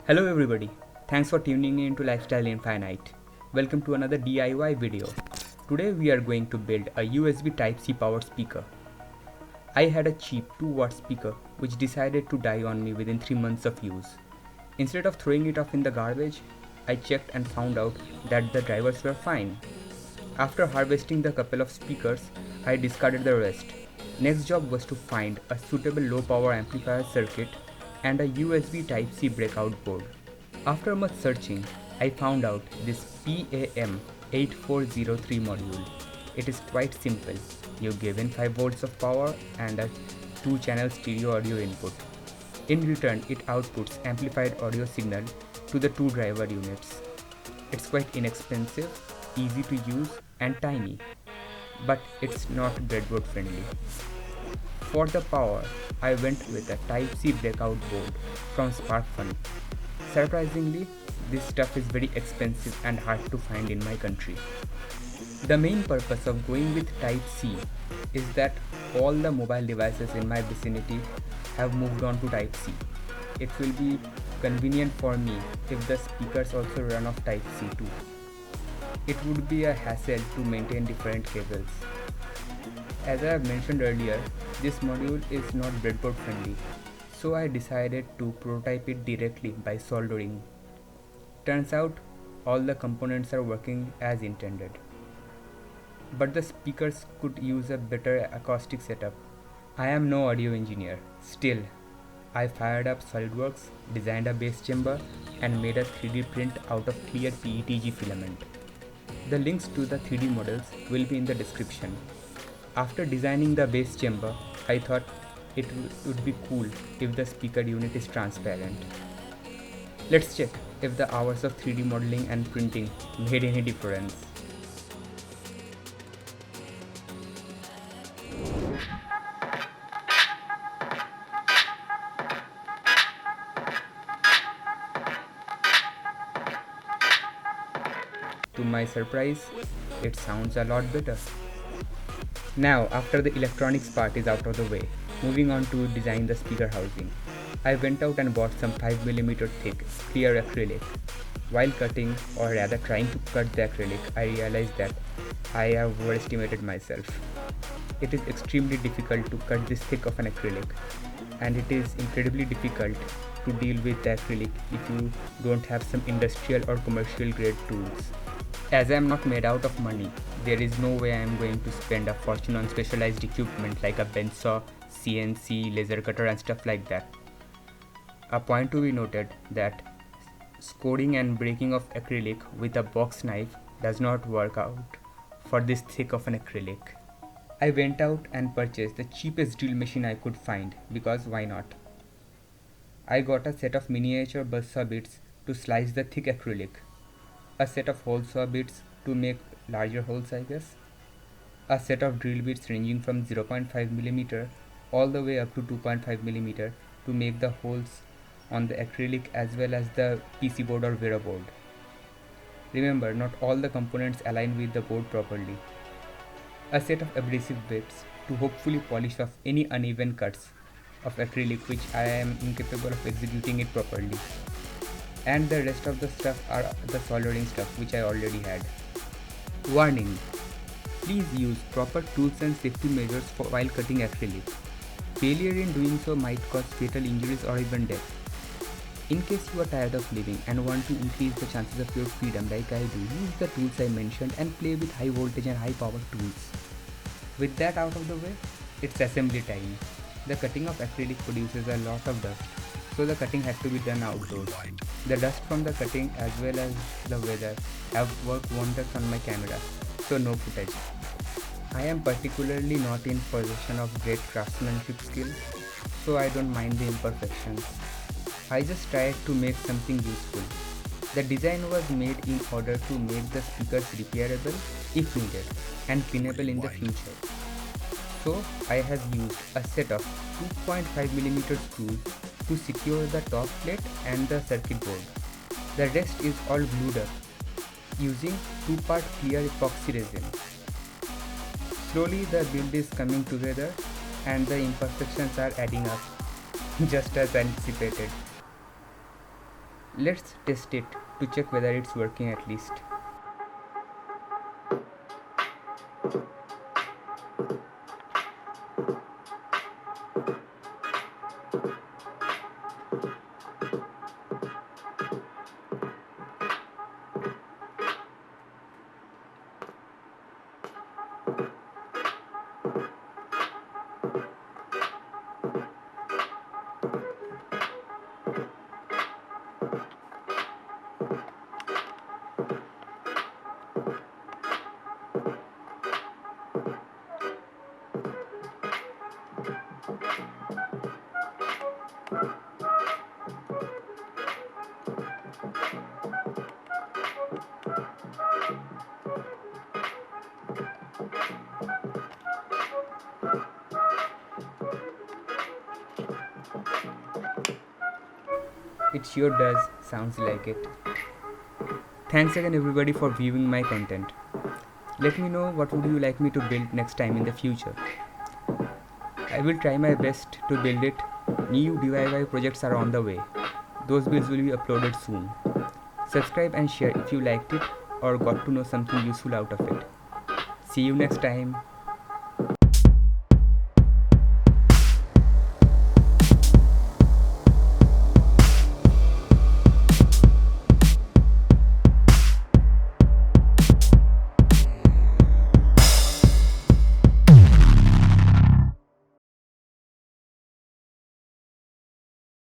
Hello everybody, thanks for tuning in to LifestyleInfinite. Welcome to another DIY video. Today we are going to build a USB Type-C powered speaker. I had a cheap 2-watt speaker which decided to die on me within 3 months of use. Instead of throwing it off in the garbage, I checked and found out that the drivers were fine. After harvesting the couple of speakers, I discarded the rest. Next job was to find a suitable low power amplifier circuit and a USB Type-C breakout board. After much searching, I found out this PAM8403 module. It is quite simple. You give in 5 volts of power and a 2-channel stereo audio input. In return, it outputs amplified audio signal to the 2 driver units. It's quite inexpensive, easy to use and tiny, but it's not breadboard friendly. For the power, I went with a Type-C breakout board from Sparkfun. Surprisingly, this stuff is very expensive and hard to find in my country. The main purpose of going with Type-C is that all the mobile devices in my vicinity have moved on to Type-C. It will be convenient for me if the speakers also run off Type-C too. It would be a hassle to maintain different cables. As I have mentioned earlier, this module is not breadboard friendly, so I decided to prototype it directly by soldering. Turns out, all the components are working as intended. But the speakers could use a better acoustic setup. I am no audio engineer. Still, I fired up SolidWorks, designed a bass chamber, and made a 3D print out of clear PETG filament. The links to the 3D models will be in the description. After designing the bass chamber, I thought it would be cool if the speaker unit is transparent. Let's check if the hours of 3D modeling and printing made any difference. To my surprise, it sounds a lot better. Now, after the electronics part is out of the way, moving on to design the speaker housing. I went out and bought some 5mm thick clear acrylic. While cutting, or rather trying to cut the acrylic, I realized that I have overestimated myself. It is extremely difficult to cut this thick of an acrylic, and it is incredibly difficult to deal with the acrylic if you don't have some industrial or commercial grade tools. As I am not made out of money, there is no way I am going to spend a fortune on specialized equipment like a bench saw, CNC, laser cutter and stuff like that. A point to be noted that scouring and breaking of acrylic with a box knife does not work out for this thick of an acrylic. I went out and purchased the cheapest drill machine I could find because why not? I got a set of miniature buzzsaw bits to slice the thick acrylic, a set of hole saw bits to make larger holes I guess, a set of drill bits ranging from 0.5mm all the way up to 2.5mm to make the holes on the acrylic as well as the PC board or Veroboard. Remember, not all the components align with the board properly. A set of abrasive bits to hopefully polish off any uneven cuts of acrylic which I am incapable of executing it properly. And the rest of the stuff are the soldering stuff which I already had. Warning: please use proper tools and safety measures while cutting acrylic. Failure in doing so might cause fatal injuries or even death. In case you are tired of living and want to increase the chances of your freedom like I do, use the tools I mentioned and play with high voltage and high power tools. With that out of the way, it's assembly time. The cutting of acrylic produces a lot of dust, so the cutting has to be done outdoors. The dust from the cutting as well as the weather have worked wonders on my camera, so no footage. I am particularly not in possession of great craftsmanship skills, so I don't mind the imperfections. I just tried to make something useful. The design was made in order to make the speakers repairable if needed and pinnable in the future. So I have used a set of 2.5mm screws to secure the top plate and the circuit board. The rest is all glued up using 2-part clear epoxy resin. Slowly the build is coming together and the imperfections are adding up, just as anticipated. Let's test it to check whether it's working at least. It sure does, sounds like it. Thanks again everybody for viewing my content. Let me know what would you like me to build next time in the future. I will try my best to build it. New DIY projects are on the way. Those builds will be uploaded soon. Subscribe and share if you liked it or got to know something useful out of it. See you next time.